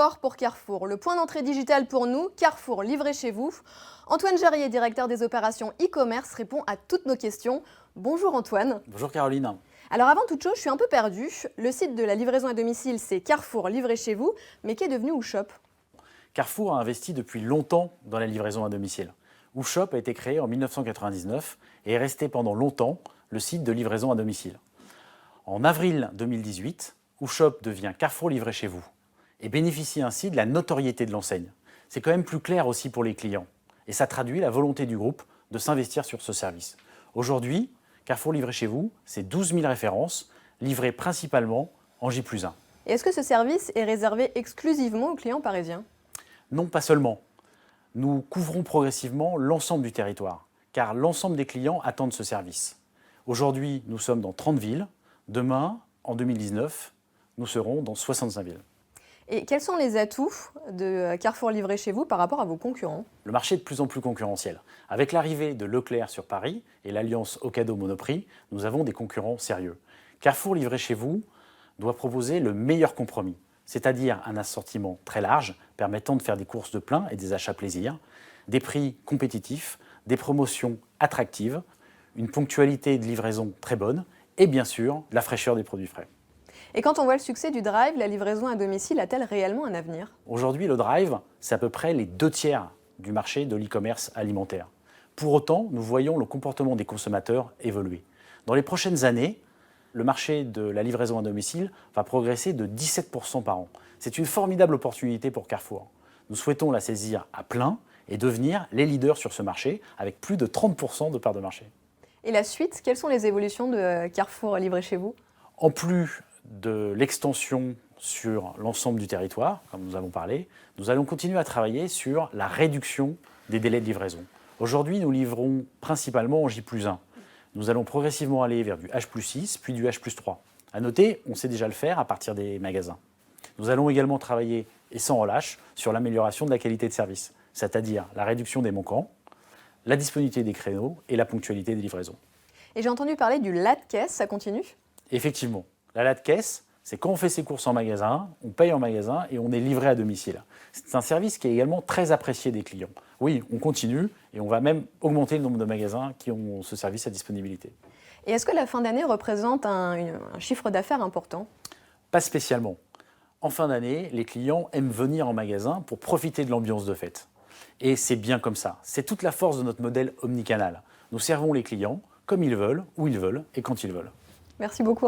fort pour Carrefour. Le point d'entrée digital pour nous, Carrefour livré chez vous. Antoine Jarrier, directeur des opérations e-commerce, répond à toutes nos questions. Bonjour Antoine. Bonjour Caroline. Alors avant toute chose, je suis un peu perdue. Le site de la livraison à domicile, c'est Carrefour livré chez vous, mais qu'est devenu WooShop? Carrefour a investi depuis longtemps dans la livraison à domicile. WooShop a été créé en 1999 et est resté pendant longtemps le site de livraison à domicile. En avril 2018, WooShop devient Carrefour livré chez vous et bénéficie ainsi de la notoriété de l'enseigne. C'est quand même plus clair aussi pour les clients et ça traduit la volonté du groupe de s'investir sur ce service. Aujourd'hui, Carrefour livré chez vous, c'est 12 000 références livrées principalement en J+1. Et est-ce que ce service est réservé exclusivement aux clients parisiens? Non, pas seulement. Nous couvrons progressivement l'ensemble du territoire, car l'ensemble des clients attendent ce service. Aujourd'hui, nous sommes dans 30 villes. Demain, en 2019, nous serons dans 65 villes. Et quels sont les atouts de Carrefour livré chez vous par rapport à vos concurrents? Le marché est de plus en plus concurrentiel. Avec l'arrivée de Leclerc sur Paris et l'alliance Ocado Monoprix, nous avons des concurrents sérieux. Carrefour livré chez vous doit proposer le meilleur compromis, c'est-à-dire un assortiment très large permettant de faire des courses de plein et des achats plaisir, des prix compétitifs, des promotions attractives, une ponctualité de livraison très bonne et bien sûr la fraîcheur des produits frais. Et quand on voit le succès du drive, la livraison à domicile a-t-elle réellement un avenir? Aujourd'hui, le drive, c'est à peu près les 2/3 du marché de l'e-commerce alimentaire. Pour autant, nous voyons le comportement des consommateurs évoluer. Dans les prochaines années, le marché de la livraison à domicile va progresser de 17% par an. C'est une formidable opportunité pour Carrefour. Nous souhaitons la saisir à plein et devenir les leaders sur ce marché avec plus de 30% de part de marché. Et la suite, quelles sont les évolutions de Carrefour livré chez vous? En plus de l'extension sur l'ensemble du territoire, comme nous avons parlé, nous allons continuer à travailler sur la réduction des délais de livraison. Aujourd'hui, nous livrons principalement en J+1. Nous allons progressivement aller vers du H+6, puis du H+3. À noter, on sait déjà le faire à partir des magasins. Nous allons également travailler, et sans relâche, sur l'amélioration de la qualité de service, c'est-à-dire la réduction des manquants, la disponibilité des créneaux et la ponctualité des livraisons. Et j'ai entendu parler du lait de caisse, ça continue? Effectivement, la lait de caisse, c'est quand on fait ses courses en magasin, on paye en magasin et on est livré à domicile. C'est un service qui est également très apprécié des clients. Oui, on continue et on va même augmenter le nombre de magasins qui ont ce service à disponibilité. Et est-ce que la fin d'année représente un chiffre d'affaires important? Pas spécialement. En fin d'année, les clients aiment venir en magasin pour profiter de l'ambiance de fête. Et c'est bien comme ça. C'est toute la force de notre modèle omnicanal. Nous servons les clients comme ils veulent, où ils veulent et quand ils veulent. Merci beaucoup.